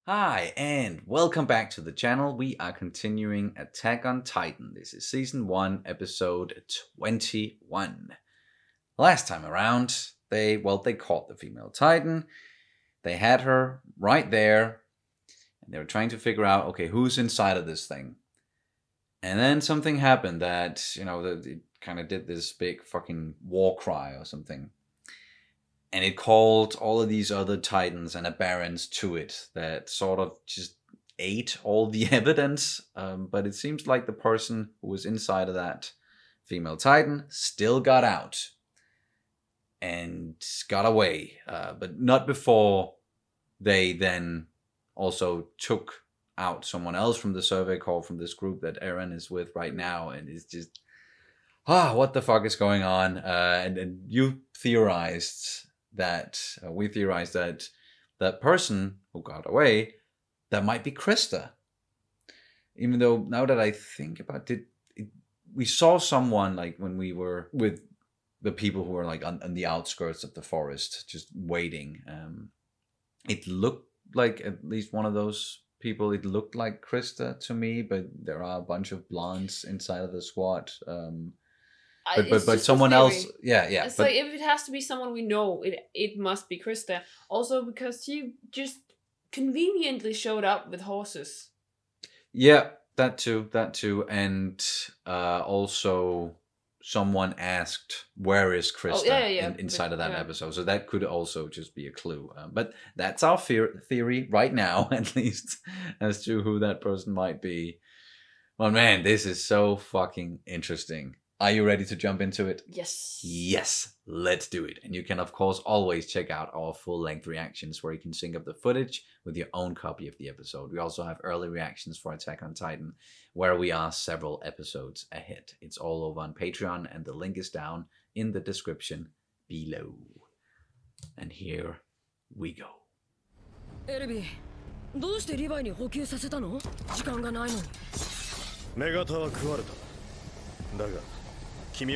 Hi, and welcome back to the channel. We are continuing Attack on Titan. This is Season 1, Episode 21. Last time around, they caught the female Titan. They had her right there, and they were trying to figure out, okay, who's inside of this thing? And then something happened that, it kind of did this big fucking war cry or something. And it called all of these other titans and barons to it that sort of just ate all the evidence. But it seems like the person who was inside of that female titan still got out and got away. But not before they then also took out someone else from the survey call from this group that Eren is with right now. And it's just, what the fuck is going on? And you theorized that we theorized that that person who got away, that might be Krista. Even though now that I think about it, we saw someone like when we were with the people who were like on the outskirts of the forest, just waiting. It looked like at least one of those people. It looked like Krista to me, but there are a bunch of blondes inside of the squad. But someone else, yeah. It's like if it has to be someone we know, it must be Krista. Also because she just conveniently showed up with horses. Yeah, that too, and also someone asked, "Where is Krista?" Inside of that episode, so that could also just be a clue. But that's our theory right now, at least, as to who that person might be. Well, man, this is so fucking interesting. Are you ready to jump into it? Yes. Yes, let's do it. And you can, of course, always check out our full-length reactions where you can sync up the footage with your own copy of the episode. We also have early reactions for Attack on Titan, where we are several episodes ahead. It's all over on Patreon, and the link is down in the description below. And here we go. Levi, どうしてリヴァイに補給させたの？時間がないのに。目型は食われた。だが。And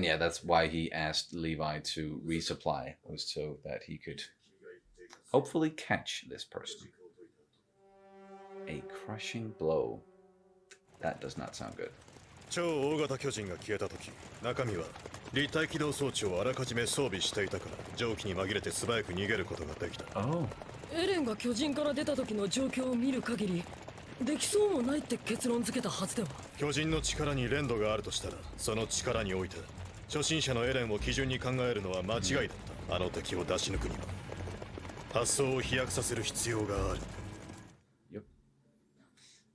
yeah, that's why he asked Levi to resupply, was so that he could hopefully catch this person. A crushing blow. That does not sound good. 超大型巨人が消えた時、中身は立体起動装置をあらかじめ装備していたから蒸気に紛れて素早く逃げることができた。エレンが巨人から出た時の状況を見る限り。できそうもないって結論付けたはずでは。巨人の力に連動があるとしたら、その力において初心者のエレンを基準に考えるのは間違いだった。あの敵を出し抜くには発想を飛躍させる必要がある。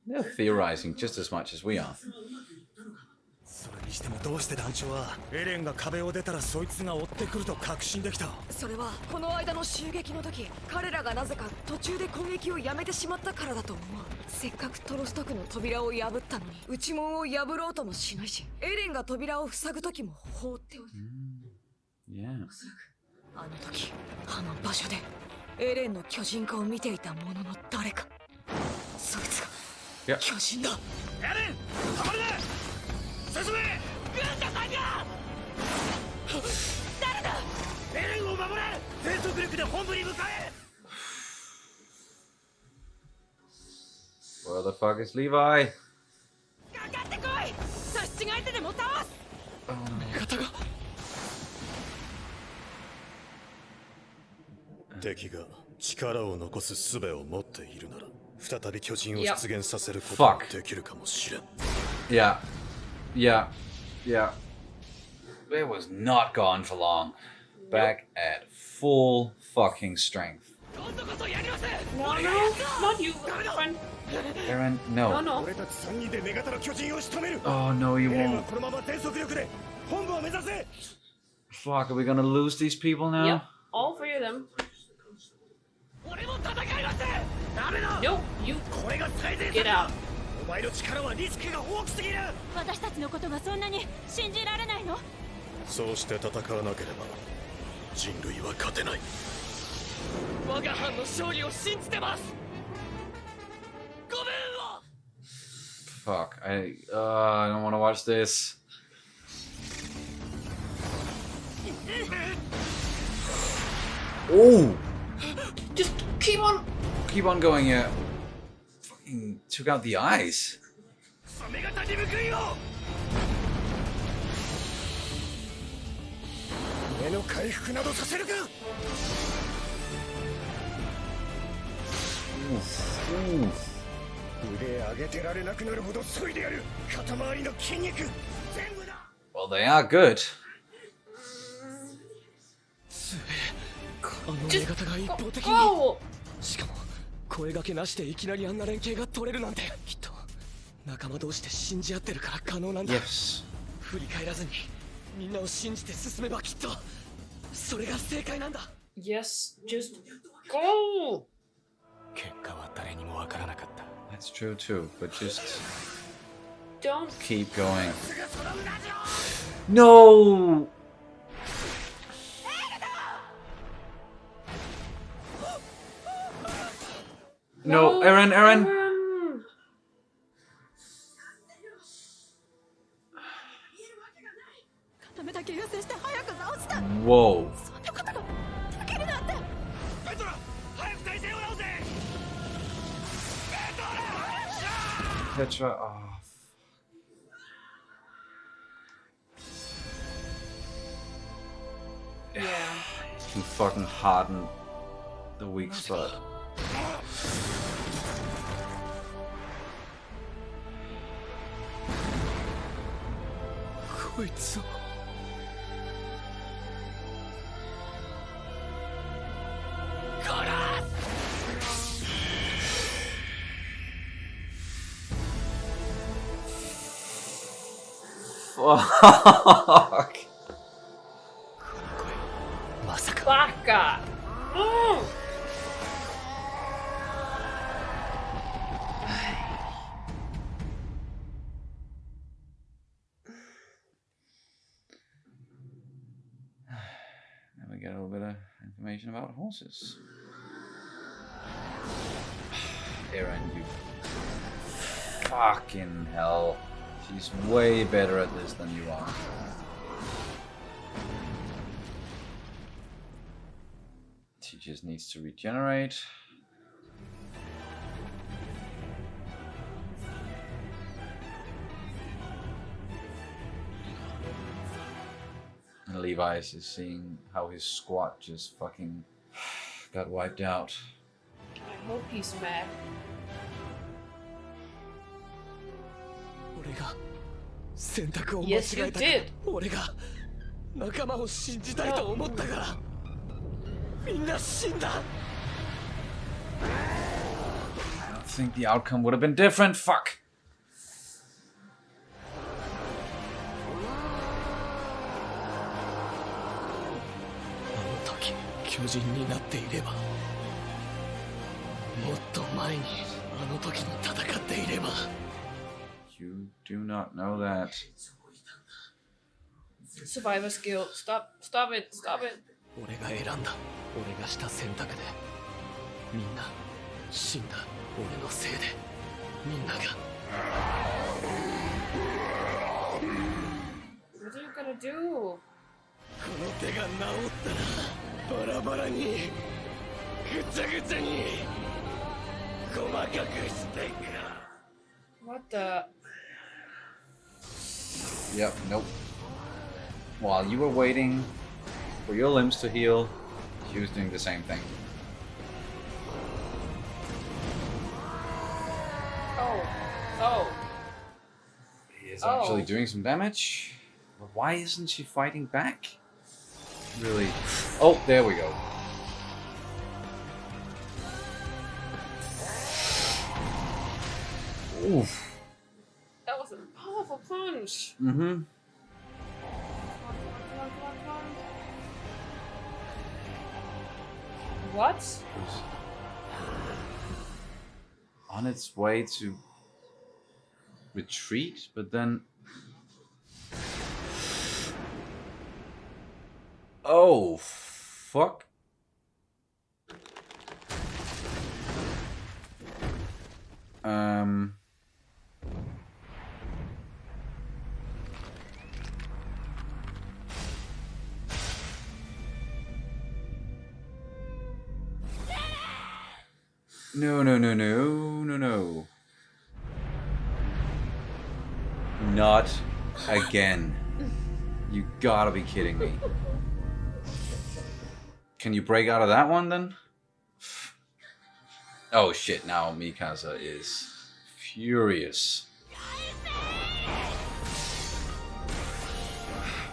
They're theorizing just as much as we are. それにしてもどうして団長はエレンが壁を出たらそいつが追ってくると確信できた。それはこの間の襲撃の時、彼らがなぜか途中で攻撃をやめてしまったからだと思う。せっかくトロスト区の扉を破ったのに内門を破ろうともしないし、エレンが扉を塞ぐ時も放っておる。あの時あの場所でエレンの巨人化を見ていた者の誰か、そいつが巨人だ。エレン、止まるな。進め！軍太さんが！誰だ！エレンを守れ！全速力で本部に向かえ！ Where the fuck is Levi? かかってこい！差し違えてでも倒す！味方が敵が力を残す術を持っているなら再び巨人を出現させることができるかもしれん。Yeah. It was not gone for long. Back at full fucking strength. No, not you, friend. Eren, no. No. Oh no, you won't. Fuck, are we gonna lose these people now? Yep, all three of them. No, you get out. お前の力はリスクが大きすぎる。私たちのことがそんなに信じられないの？そうして戦わなければ人類は勝てない。我が班の勝利を信じてます。ごめんを。Fuck, I don't want to watch this. Oh! Just keep on. Keep on going, yeah. Fucking took out the eyes. サメが立ち向くよ目の回復などさせるか 腕上げてられなくなるほど削いでやる肩周りの筋肉全部だ Well, they are good. あの目型が一方的に Go. しかも声掛けなしでいきなりあんな連携が取れるなんてきっと仲間同士で信じ合ってるから可能なんだ Yes. 振り返らずにみんなを信じて進めばきっとそれが正解なんだ Yes. Just go. 結果は誰にもわからなかった That's true too, but just Don't. keep going. No! No, Eren, Eren! Eren. 固めた怪我して早く治した Whoa. そんなことができるなんてペトラ早く体勢を直せ Petra, oh. Yeah. Can fucking harden the weak spot. こいつを Fuck. まさか Baka. Mm. Then we get a little bit of information about horses. Eren, you fucking hell. She's way better at this than you are. She just needs to regenerate. And Levi is just seeing how his squad just fucking got wiped out. I hope he's mad. 俺が選択を間違 Yes, you えたから did. 俺が仲間を信じたいと思ったからみんな死んだ I don't think the outcome would have been different. Fuck. あの時巨人になっていればもっと前にあの時に戦っていれば You do not know that. Survivor skill. Stop. Stop it. Stop it. 俺が選んだ俺がした選択でみんな死んだ俺のせいでみんなが What are you gonna do? この手が治ったらバラバラにぐちゃぐちゃに細かくしていく What the? Yep, nope. While you were waiting for your limbs to heal, she was doing the same thing. Oh. Oh. He is actually Oh. doing some damage. But why isn't she fighting back? Really? Oh, there we go. Oof. That was a powerful punch. Mm-hmm. Come on, come on, come on, come on. What? On its way to retreat, but then... Oh, fuck. No, no, no, no, no, no. Not again. You gotta be kidding me. Can you break out of that one then? Oh shit, now Mikasa is furious.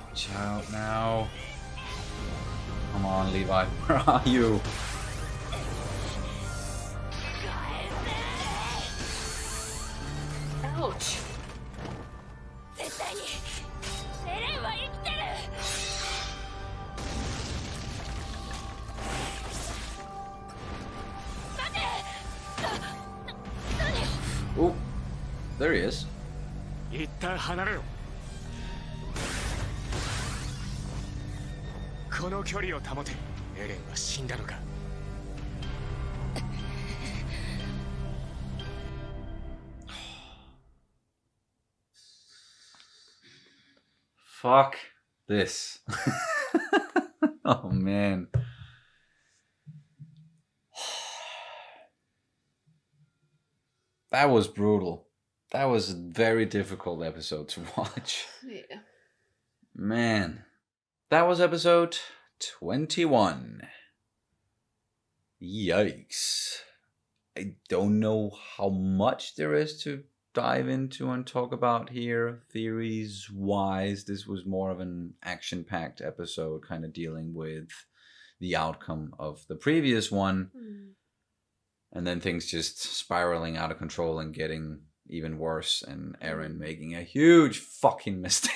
Watch out now. Come on, Levi. Where are you? Ouch. 絶対にエレンは生きてる。 Oh, there he is. 一旦離れろ。この距離を保て。エレンは死んだのか。 Fuck this. Oh man. That was brutal. That was a very difficult episode to watch. Yeah. Man. That was episode 21. Yikes. I don't know how much there is to dive into and talk about here, theories wise. This was more of an action packed episode, kind of dealing with the outcome of the previous one. And then things just spiraling out of control and getting even worse, and Eren making a huge fucking mistake.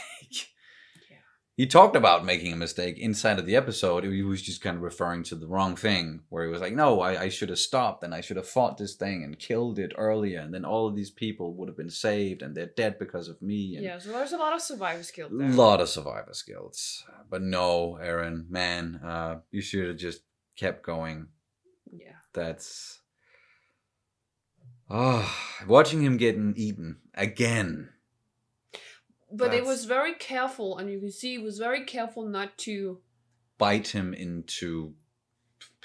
Yeah. He talked about making a mistake inside of the episode. He was just kind of referring to the wrong thing, where he was like, no, I should have stopped, and I should have fought this thing and killed it earlier, and then all of these people would have been saved, and they're dead because of me. And Yeah, so there's a lot of survivor skills a there. lot of survivor skills. But no, Eren, man, you should have just kept going. Yeah. That's... watching him getting eaten again. But it That's- was very careful, and you can see he was very careful not to... Bite him into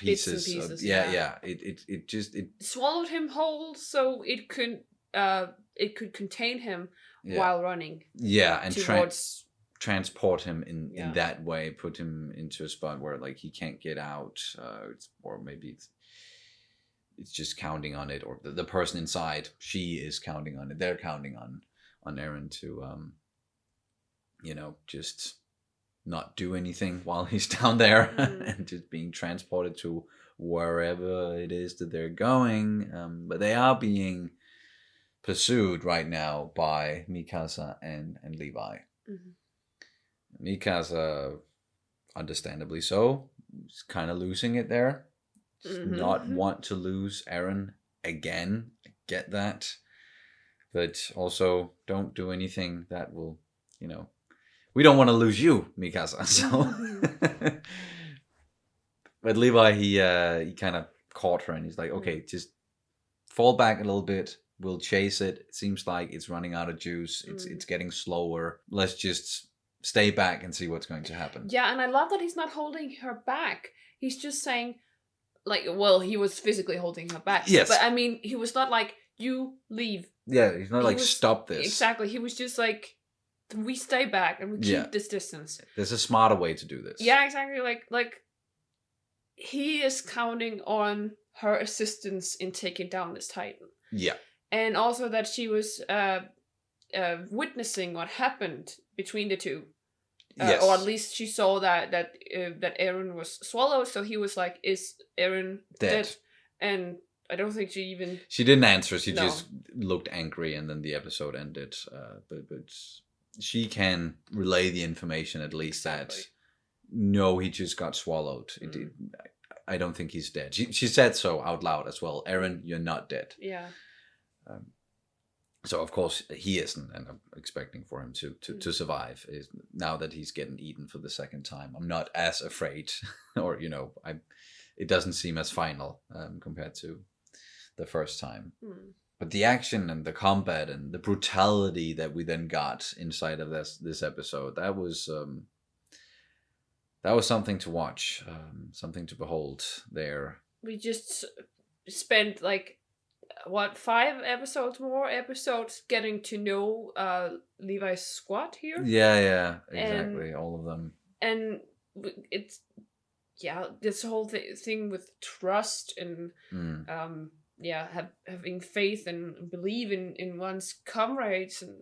Bits and pieces. pieces, Yeah. yeah. It just swallowed him whole so it could contain him yeah. while running And towards... transport him in Yeah. that way, put him into a spot where like he can't get out, or maybe it's just counting on it, or the person inside, she is counting on it, they're counting on Eren to just not do anything while he's down there and just being transported to wherever it is that they're going, but they are being pursued right now by Mikasa and Levi. Mikasa, understandably so, is kind of losing it there. Does not want to lose Eren again. I get that. But also, don't do anything that will, we don't want to lose you, Mikasa. So, but Levi, he kind of caught her, and he's like, okay, just fall back a little bit. We'll chase it. It seems like it's running out of juice. It's getting slower. Let's just stay back and see what's going to happen. Yeah, and I love that he's not holding her back. He's just saying, like, well, he was physically holding her back. Yes. But I mean, he was not like, you leave. Yeah, he's not He like, was- stop this. Exactly. He was just like, we stay back and we keep this distance. There's a smarter way to do this. Yeah, exactly. Like he is counting on her assistance in taking down this Titan. Yeah. And also that she was witnessing what happened between the two. Yes. Or at least she saw that Eren was swallowed, so he was like, is Eren dead? And I don't think she even... She didn't answer, she No. just looked angry, and then the episode ended. But she can relay the information at least that, no, he just got swallowed. I don't think he's dead. She said so out loud as well. Eren, you're not dead. Yeah. So of course he isn't, and I'm expecting for him to survive. Now that he's getting eaten for the second time, I'm not as afraid, or it doesn't seem as final compared to the first time. But the action and the combat and the brutality that we then got inside of this episode, that was something to watch, something to behold there. We just spent like what 5 episodes getting to know Levi's squad here. Yeah, exactly. And all of them. and it's this whole thing with trust and having faith and believe in one's comrades and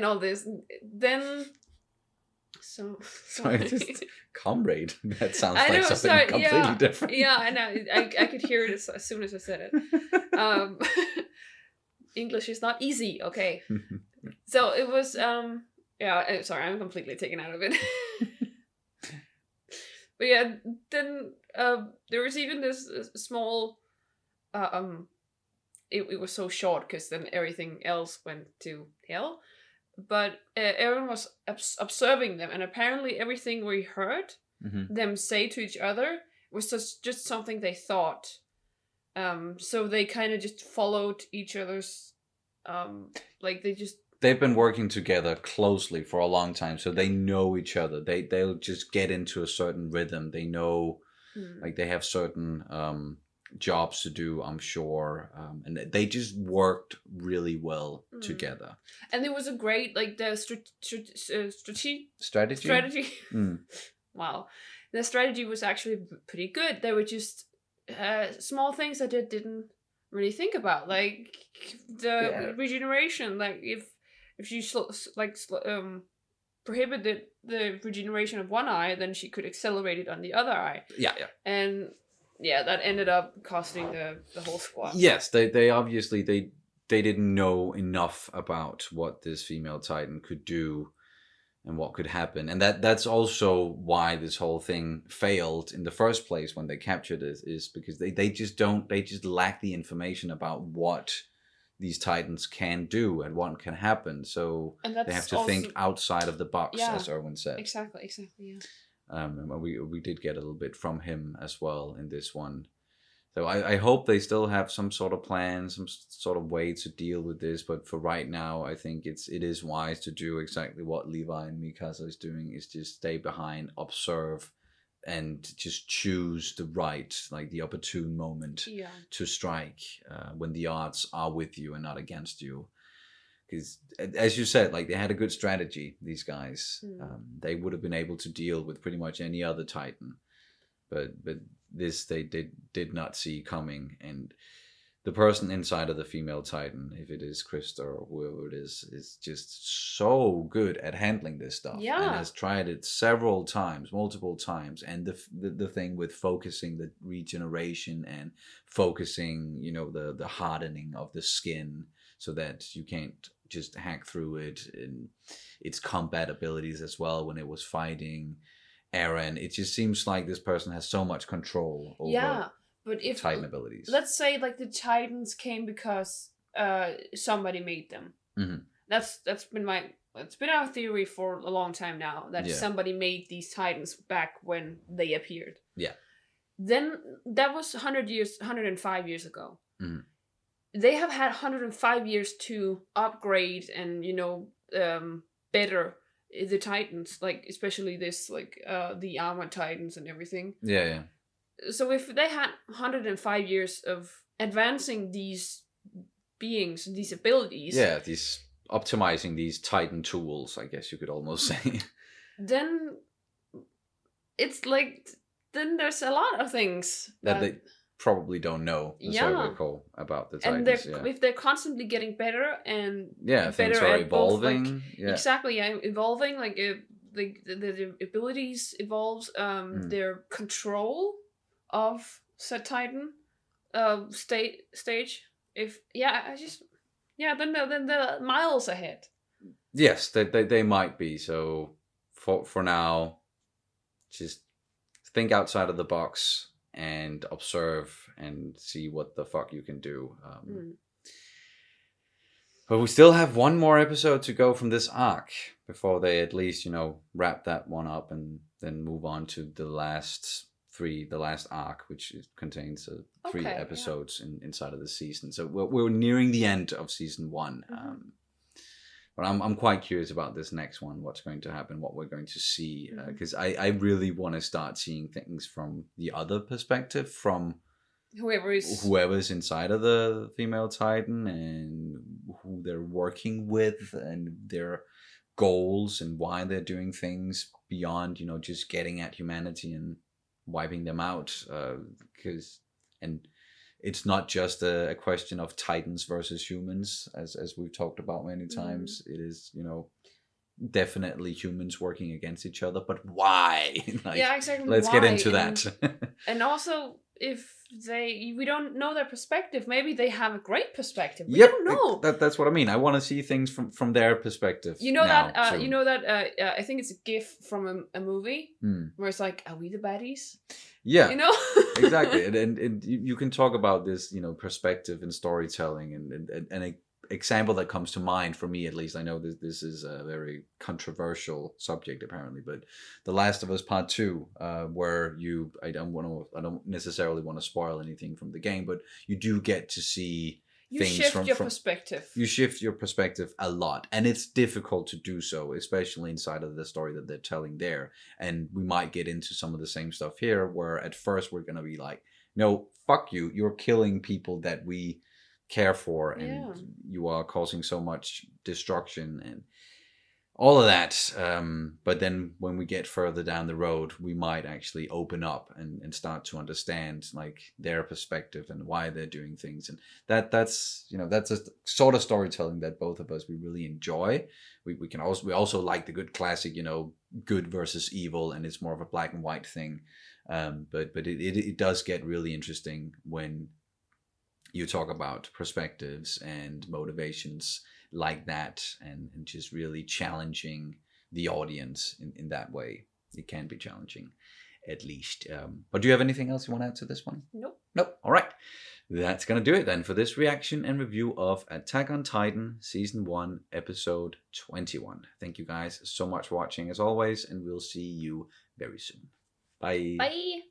all this. Then Sorry, just comrade. That sounds I like know, something sorry, completely different. Yeah, I know. I could hear it as soon as I said it. English is not easy, okay. So it was sorry, I'm completely taken out of it. But yeah, then there was even this small it was so short because then everything else went to hell. But Eren was observing them, and apparently everything we heard them say to each other was just something they thought. So they kind of just followed each other's they've been working together closely for a long time, so they know each other. They'll just get into a certain rhythm. They know, like they have certain jobs to do, I'm sure, and they just worked really well together. And there was a great like the strategy. Wow, the strategy was actually pretty good. There were just small things that I didn't really think about, like the regeneration. Like if she prohibited the regeneration of one eye, then she could accelerate it on the other eye. Yeah. And that ended up costing the whole squad. Yes, they obviously they didn't know enough about what this female Titan could do and what could happen, and that's also why this whole thing failed in the first place when they captured it, is because they just lack the information about what these Titans can do and what can happen. So they have to think outside of the box, as Erwin said. Exactly, yeah. And we did get a little bit from him as well in this one. So I hope they still have some sort of plan, some sort of way to deal with this. But for right now, I think it is wise to do exactly what Levi and Mikasa is doing, is just stay behind, observe, and just choose the opportune moment to strike when the odds are with you and not against you. Because, as you said, like they had a good strategy, these guys. They would have been able to deal with pretty much any other Titan. But this they did not see coming. And the person inside of the female Titan, if it is Krista or whoever it is just so good at handling this stuff. Yeah. And has tried it multiple times. And the thing with focusing the regeneration and focusing, the hardening of the skin so that you can't just hack through it, and its combat abilities as well when it was fighting Eren. It just seems like this person has so much control over but if Titan abilities. Let's say like the Titans came because somebody made them. Mm-hmm. That's been our theory for a long time now, that somebody made these Titans back when they appeared. Yeah. Then that was 105 years ago. Mm-hmm. They have had 105 years to upgrade and better the Titans, like especially this the armored Titans and everything. Yeah. So if they had 105 years of advancing these beings, these abilities, these optimizing these Titan tools, I guess you could almost say, then it's like then there's a lot of things that they probably don't know, as I recall, about the Titans. And if they're constantly getting better and things are evolving. Exactly, evolving. Like the abilities evolves. Their control of said Titan stage. Then they're miles ahead. Yes, they might be. So for now, just think outside of the box and observe and see what the fuck you can do. But we still have one more episode to go from this arc before they at least, wrap that one up and then move on to the last arc, which contains 3 episodes inside of the season. So we're nearing the end of season 1. But I'm quite curious about this next one, what's going to happen, what we're going to see, because I really want to start seeing things from the other perspective, from whoever's inside of the female Titan and who they're working with and their goals and why they're doing things beyond, just getting at humanity and wiping them out. Because and it's not just a question of Titans versus humans, as we've talked about many times. It is, definitely humans working against each other, but why? Yeah, exactly. Let's get into that. And also, if we don't know their perspective, maybe they have a great perspective. We Yep, don't know. That's what I mean. I want to see things from their perspective. You know now, that. so. You know that. I think it's a GIF from a movie where it's like, "Are we the baddies?" Yeah, exactly. And And you can talk about this, perspective and storytelling, and an example that comes to mind for me, at least. I know this is a very controversial subject apparently, but The Last of Us Part 2, where I don't necessarily want to spoil anything from the game, but you do get to see things shift your perspective. You shift your perspective a lot, and it's difficult to do so, especially inside of the story that they're telling there. And we might get into some of the same stuff here, where at first we're gonna be like, no, fuck you, you're killing people that we care for, and you are causing so much destruction and all of that. But then when we get further down the road, we might actually open up and start to understand like their perspective and why they're doing things. And that's a sort of storytelling that both of us, we really enjoy. We also like the good classic, good versus evil, and it's more of a black and white thing. But it does get really interesting when you talk about perspectives and motivations like that, and just really challenging the audience in that way. It can be challenging, at least. But do you have anything else you want to add to this one? Nope. All right. That's going to do it then for this reaction and review of Attack on Titan Season 1, Episode 21. Thank you guys so much for watching as always, and we'll see you very soon. Bye. Bye.